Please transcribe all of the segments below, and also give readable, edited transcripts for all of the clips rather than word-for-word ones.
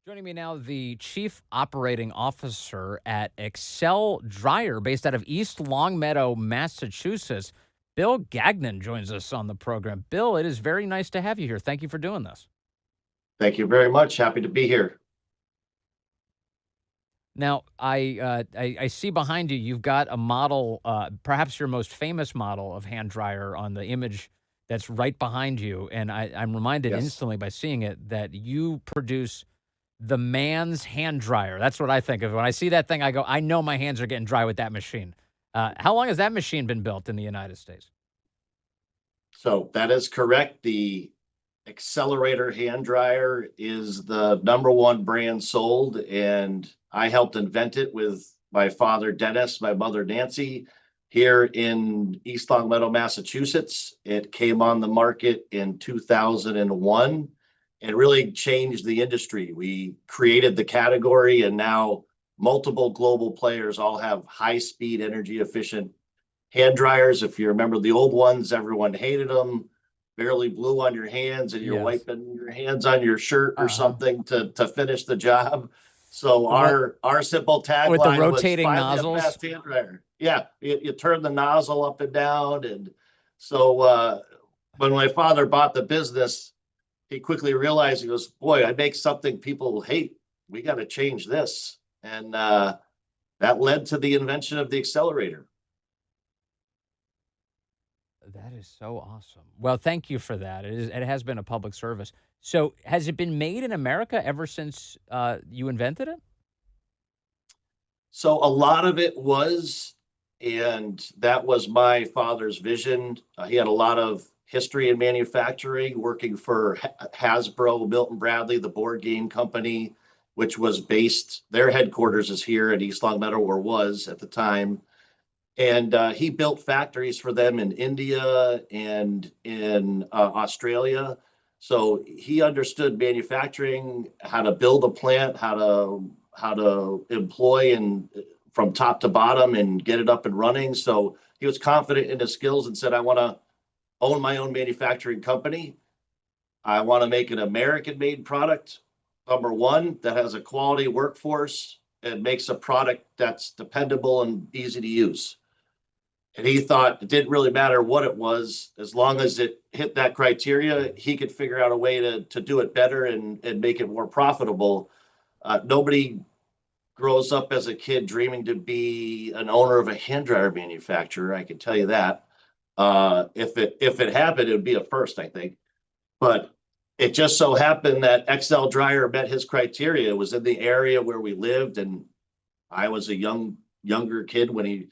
Joining me now, the Chief Operating Officer at Excel Dryer, based out of East Longmeadow, Massachusetts. Bill Gagnon joins us on the program. Bill, it is very nice to have you here. Thank you for doing this. Thank you very much. Happy to be here. Now, I see behind you, you've got a model, perhaps your most famous model of hand dryer on the image that's right behind you. And I'm reminded Yes. instantly by seeing it that you produce the man's hand dryer. That's what I think of. When I see that thing, I go, I know my hands are getting dry with that machine. How long has that machine been built in the United States? So that is correct. The Accelerator hand dryer is the number one brand sold, and I helped invent it with my father, Dennis, my mother, Nancy, here in East Longmeadow, Massachusetts. It came on the market in 2001 and really changed the industry. We created the category, and now multiple global players all have high speed, energy efficient hand dryers. If you remember the old ones, everyone hated them, barely blew on your hands, and you're Yes. wiping your hands on your shirt or Uh-huh. something to finish the job. So What our simple with the tagline was rotating finally a nozzles? fast hand dryer. Yeah, you turn the nozzle up and down. And so when my father bought the business, he quickly realized, he goes, boy, I make something people hate. We got to change this. And that led to the invention of the accelerator. That is so awesome. Well, thank you for that. It has been a public service. So, has it been made in America ever since you invented it? So a lot of it was, and that was my father's vision. He had a lot of history in manufacturing, working for Hasbro, Milton Bradley, the board game company, which was based, their headquarters is here at East Longmeadow, or was at the time. And he built factories for them in India and in Australia. So he understood manufacturing, how to build a plant, how to employ and from top to bottom and get it up and running. So he was confident in his skills and said, I want to own my own manufacturing company. I want to make an American made product, number one, that has a quality workforce and makes a product that's dependable and easy to use. And he thought it didn't really matter what it was, as long as it hit that criteria, he could figure out a way to do it better and make it more profitable. Nobody grows up as a kid dreaming to be an owner of a hand dryer manufacturer. I can tell you that. If it happened, it would be a first, I think. But it just so happened that XL Dryer met his criteria. It was in the area where we lived, and I was a younger kid when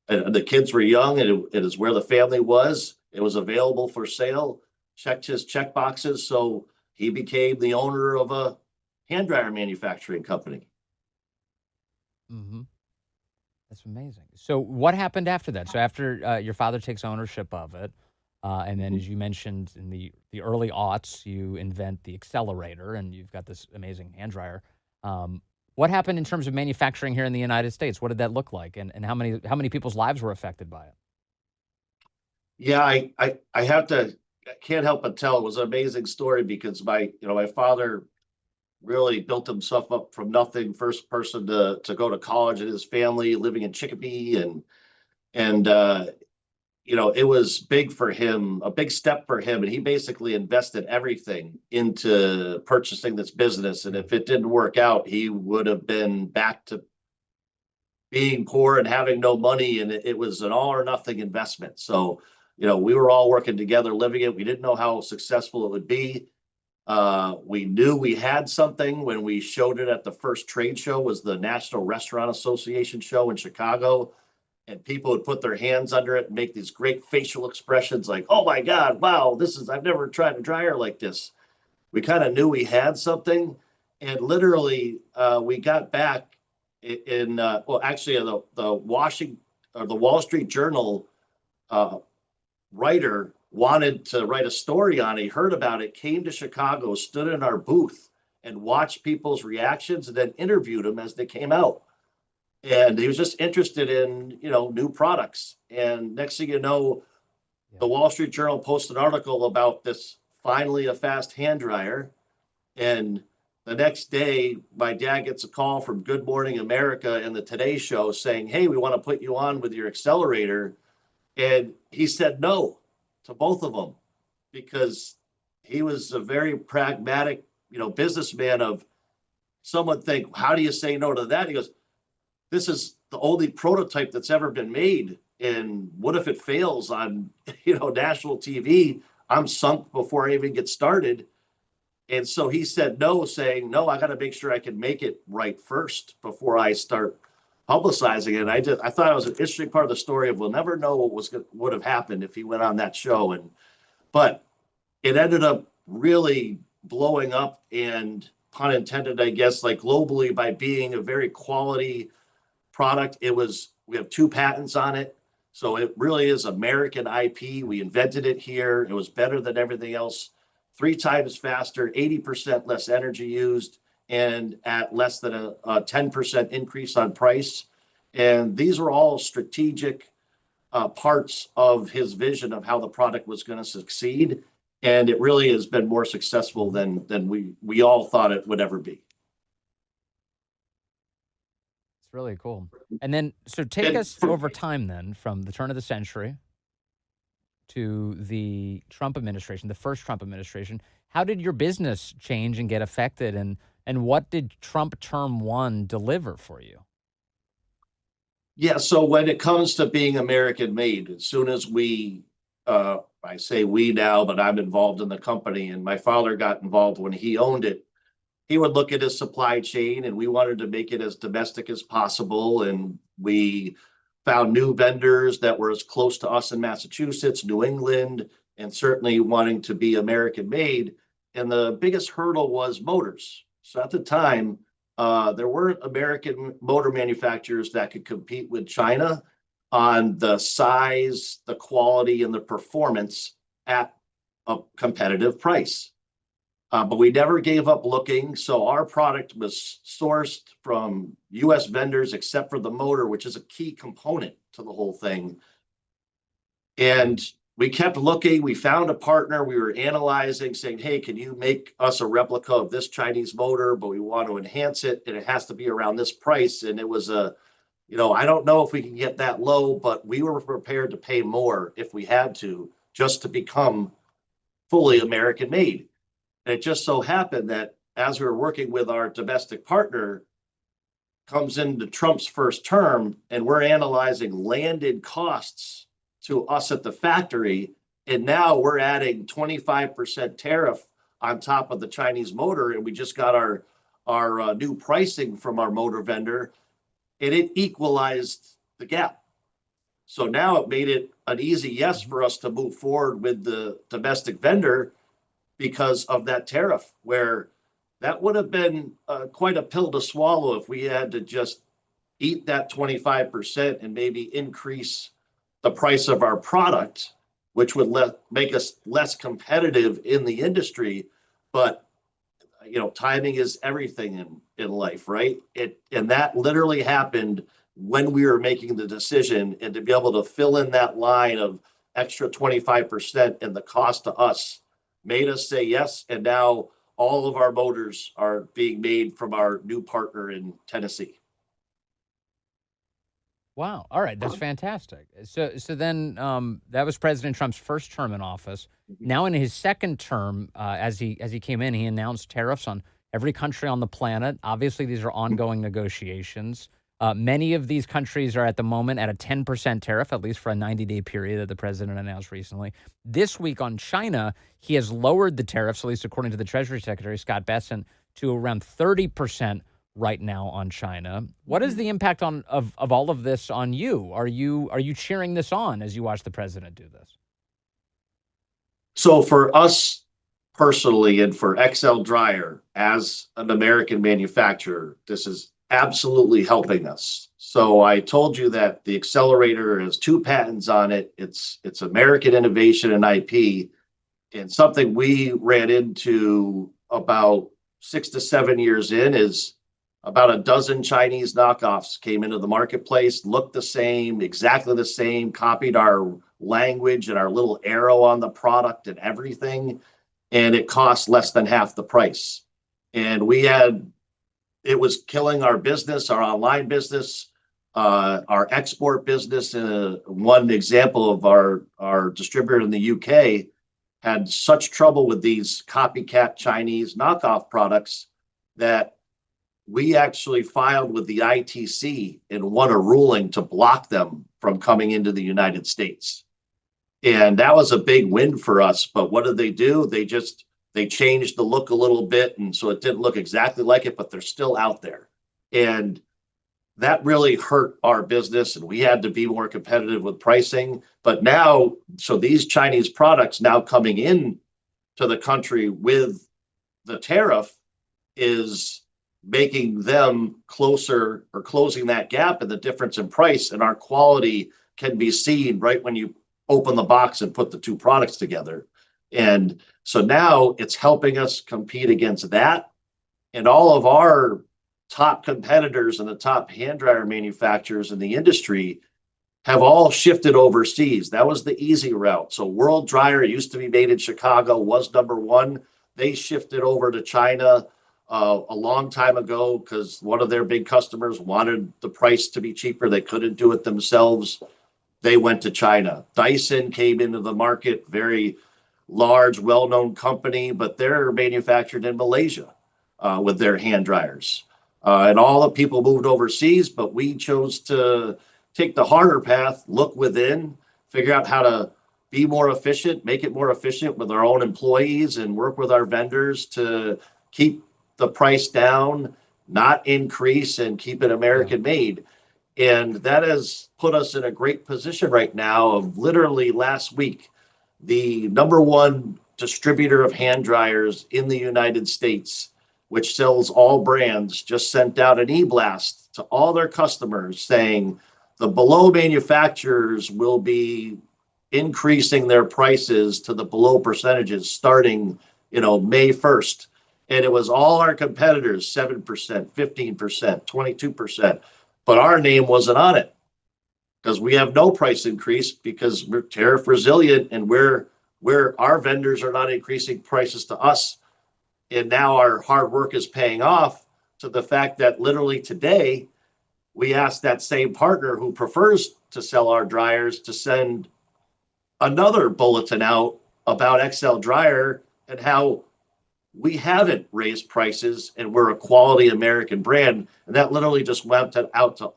the kids were young, and it is where the family was. It was available for sale. Checked his check boxes, so he became the owner of a hand dryer manufacturing company. Hmm. That's amazing. So, what happened after that? So, after your father takes ownership of it, and then, as you mentioned, in the early aughts, you invent the accelerator, and you've got this amazing hand dryer. What happened in terms of manufacturing here in the United States? What did that look like, and how many people's lives were affected by it? Yeah, I have to, I can't help but tell it was an amazing story, because my father really built himself up from nothing, first person to go to college in his family, living in Chicopee, and it was big for him, a big step for him, and he basically invested everything into purchasing this business. And Yeah. if it didn't work out, he would have been back to being poor and having no money, and it was an all or nothing investment. So we were all working together, living it. We didn't know how successful it would be. We knew we had something when we showed it at the first trade show, was the National Restaurant Association show in Chicago. And people would put their hands under it and make these great facial expressions like, oh my God, wow, I've never tried a dryer like this. We kind of knew we had something. And literally, we got back well, actually, the Washington or the Wall Street Journal uh, writer wanted to write a story on it. He heard about it, came to Chicago, stood in our booth, and watched people's reactions, and then interviewed them as they came out. And he was just interested in new products. And next thing you know, Yeah. the Wall Street Journal posted an article about this finally a fast hand dryer, and the next day, my dad gets a call from Good Morning America and the Today Show saying, "Hey, we want to put you on with your accelerator." And he said no to both of them because he was a very pragmatic, businessman of someone think, how do you say no to that? He goes, this is the only prototype that's ever been made. And what if it fails on, national TV? I'm sunk before I even get started. And so he said no, saying, no, I got to make sure I can make it right first before I start publicizing it. And I thought it was an interesting part of the story of we'll never know what would have happened if he went on that show. But it ended up really blowing up, and pun intended, I guess, like globally, by being a very quality product. We have 2 patents on it. So it really is American IP. We invented it here. It was better than everything else, 3 times faster, 80% less energy used, and at less than a 10% increase on price. And these are all strategic parts of his vision of how the product was going to succeed. And it really has been more successful than we all thought it would ever be. It's really cool. And then, so take And us over time then from the turn of the century to the Trump administration, the first Trump administration. How did your business change and get affected? And what did Trump term 1 deliver for you? yeah, so when it comes to being American made, as soon as I say we now, but I'm involved in the company, and my father got involved when he owned it. He would look at his supply chain, and we wanted to make it as domestic as possible. And we found new vendors that were as close to us in Massachusetts, New England, and certainly wanting to be American made. And the biggest hurdle was motors. So at the time, there weren't American motor manufacturers that could compete with China on the size, the quality, and the performance at a competitive price. But we never gave up looking. So our product was sourced from US vendors, except for the motor, which is a key component to the whole thing. And we kept looking. We found a partner. We were analyzing, saying, hey, can you make us a replica of this Chinese motor, but we want to enhance it, and it has to be around this price. And it was I don't know if we can get that low, but we were prepared to pay more if we had to, just to become fully American made. And it just so happened that as we were working with our domestic partner, comes into Trump's first term, and we're analyzing landed costs to us at the factory. And now we're adding 25% tariff on top of the Chinese motor. And we just got our new pricing from our motor vendor, and it equalized the gap. So now it made it an easy yes for us to move forward with the domestic vendor because of that tariff, where that would have been quite a pill to swallow if we had to just eat that 25% and maybe increase the price of our product, which would make us less competitive in the industry. But timing is everything in life, right? And that literally happened when we were making the decision, and to be able to fill in that line of extra 25% and the cost to us made us say yes. And now all of our motors are being made from our new partner in Tennessee. Wow. All right. That's fantastic. So then that was President Trump's first term in office. Now in his second term, as he came in, he announced tariffs on every country on the planet. Obviously, these are ongoing negotiations. Many of these countries are at the moment at a 10% tariff, at least for a 90-day period that the president announced recently. This week on China, he has lowered the tariffs, at least according to the Treasury Secretary, Scott Bessent, to around 30% right now on China. What is the impact of all of this on you? Are you cheering this on as you watch the president do this? So for us personally, and for XL Dryer as an American manufacturer, this is absolutely helping us. So I told you that the accelerator has 2 patents on it. It's American innovation and IP. And something we ran into about 6 to 7 years in is about a dozen Chinese knockoffs came into the marketplace, looked the same, exactly the same, copied our language and our little arrow on the product and everything. And it cost less than half the price. and it was killing our business, our online business, our export business. One example of our distributor in the UK had such trouble with these copycat Chinese knockoff products that we actually filed with the ITC and won a ruling to block them from coming into the United States. And that was a big win for us. But what did they do? They changed the look a little bit, and so it didn't look exactly like it, but they're still out there. And that really hurt our business, and we had to be more competitive with pricing. But now, so these Chinese products now coming in to the country with the tariff is making them closer or closing that gap in the difference in price, and our quality can be seen right when you open the box and put the two products together. And so now it's helping us compete against that. And all of our top competitors and the top hand dryer manufacturers in the industry have all shifted overseas. That was the easy route. So World Dryer used to be made in Chicago, was number one. They shifted over to China a long time ago because one of their big customers wanted the price to be cheaper. They couldn't do it themselves. They went to China. Dyson came into the market, very large, well-known company, but they're manufactured in Malaysia with their hand dryers. And all the people moved overseas, but we chose to take the harder path, look within, figure out how to be more efficient, make it more efficient with our own employees, and work with our vendors to keep the price down, not increase, and keep it American made. And that has put us in a great position right now. Of literally last week, the number one distributor of hand dryers in the United States, which sells all brands, just sent out an e-blast to all their customers saying the below manufacturers will be increasing their prices to the below percentages starting, May 1st. And it was all our competitors, 7%, 15%, 22%. But our name wasn't on it because we have no price increase because we're tariff resilient, and where our vendors are not increasing prices to us. And now our hard work is paying off to the fact that literally today, we asked that same partner who prefers to sell our dryers to send another bulletin out about XL Dryer and how we haven't raised prices and we're a quality American brand. And that literally just went out to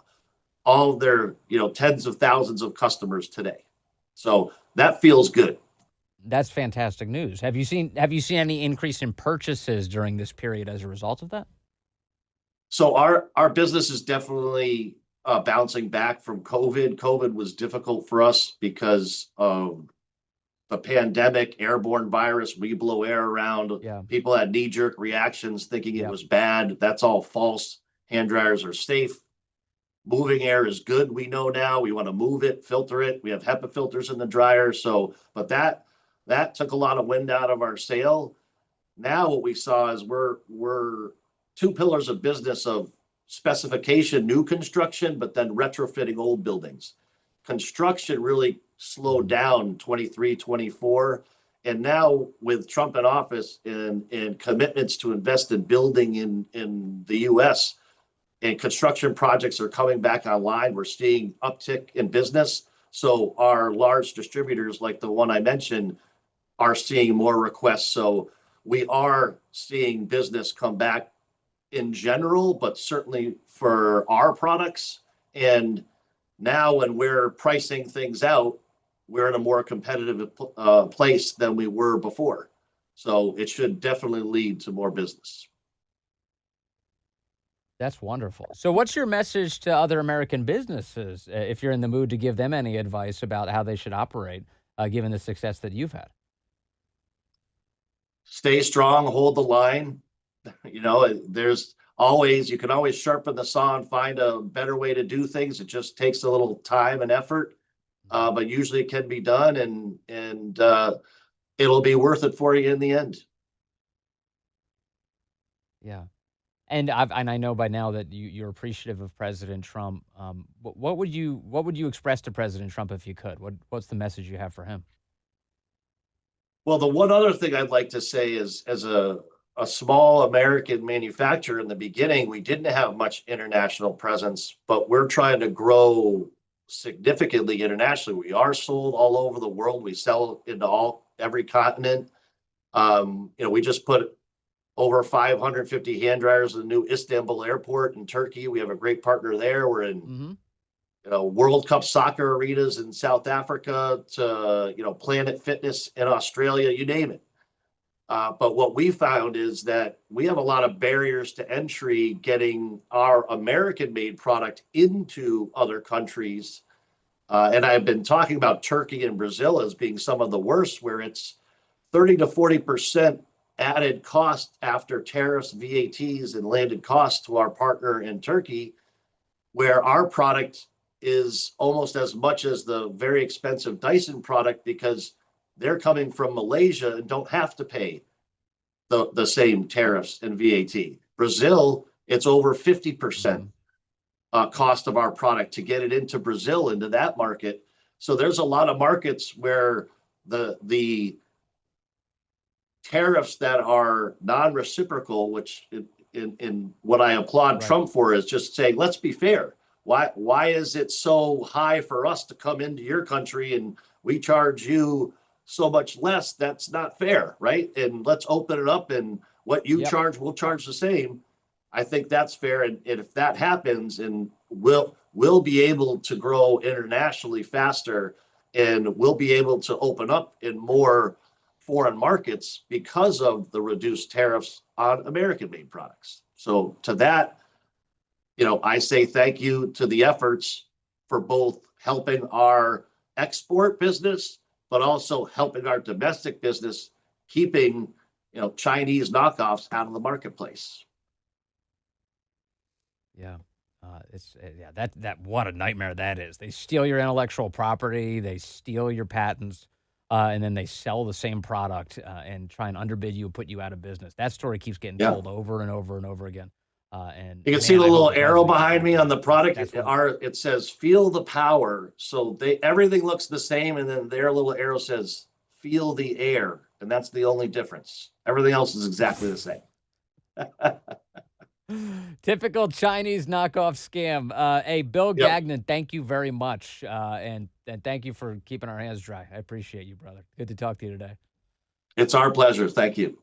all of their, tens of thousands of customers today. So that feels good. That's fantastic news. Have you seen any increase in purchases during this period as a result of that? So our business is definitely bouncing back from COVID. COVID was difficult for us because of the pandemic, airborne virus. We blow air around. Yeah. People had knee-jerk reactions thinking it Yeah. was bad. That's all false. Hand dryers are safe. Moving air is good. We know now. We want to move it, filter it. We have HEPA filters in the dryer. So, but that took a lot of wind out of our sail. Now what we saw is we're two pillars of business of specification, new construction, but then retrofitting old buildings. Construction really slowed down 23, 24. And now with Trump in office and commitments to invest in building in the US, and construction projects are coming back online, we're seeing uptick in business. So our large distributors, like the one I mentioned, are seeing more requests. So we are seeing business come back in general, but certainly for our products. And now when we're pricing things out, we're in a more competitive place than we were before. So it should definitely lead to more business. That's wonderful. So, what's your message to other American businesses, if you're in the mood to give them any advice about how they should operate, given the success that you've had? Stay strong, hold the line. You can always sharpen the saw and find a better way to do things. It just takes a little time and effort, but usually it can be done, and it'll be worth it for you in the end. Yeah. And I know by now that you're appreciative of President Trump. What would you express to President Trump if you could? What's the message you have for him? Well, the one other thing I'd like to say is, as a a small American manufacturer in the beginning. We didn't have much international presence, but we're trying to grow significantly internationally. We are sold all over the world. We sell into every continent. We just put over 550 hand dryers in the new Istanbul airport in Turkey. We have a great partner there. We're in Hmm. World Cup soccer arenas in South Africa to Planet Fitness in Australia, you name it. But what we found is that we have a lot of barriers to entry getting our American made product into other countries. And I've been talking about Turkey and Brazil as being some of the worst, where it's 30 to 40% added cost after tariffs, VATs, and landed costs to our partner in Turkey, where our product is almost as much as the very expensive Dyson product because they're coming from Malaysia and don't have to pay the same tariffs and VAT. Brazil, it's over 50% Hmm. cost of our product to get it into Brazil, into that market. So there's a lot of markets where the tariffs that are non-reciprocal, which in what I applaud Right. Trump for is just saying, let's be fair. Why is it so high for us to come into your country and we charge you so much less? That's not fair, right? And let's open it up, and what you Yep. charge, we'll charge the same. I think that's fair, and if that happens, and we'll be able to grow internationally faster, and we'll be able to open up in more foreign markets because of the reduced tariffs on American made products. So to that, I say thank you to the efforts for both helping our export business, but also helping our domestic business, keeping, Chinese knockoffs out of the marketplace. Yeah. Yeah, that what a nightmare that is. They steal your intellectual property, they steal your patents, and then they sell the same product and try and underbid you and put you out of business. That story keeps getting Yeah. told over and over and over again. And You can see man, the I hope little the arrow president keeps behind me looking on at the it. That's product. that's one. It says "Feel the power." So everything looks the same, and then their little arrow says "Feel the air," and that's the only difference. Everything else is exactly the same. Typical Chinese knockoff scam. Hey, Bill Yep, Gagnon, thank you very much, and thank you for keeping our hands dry. I appreciate you, brother. Good to talk to you today. it's our pleasure. Thank you.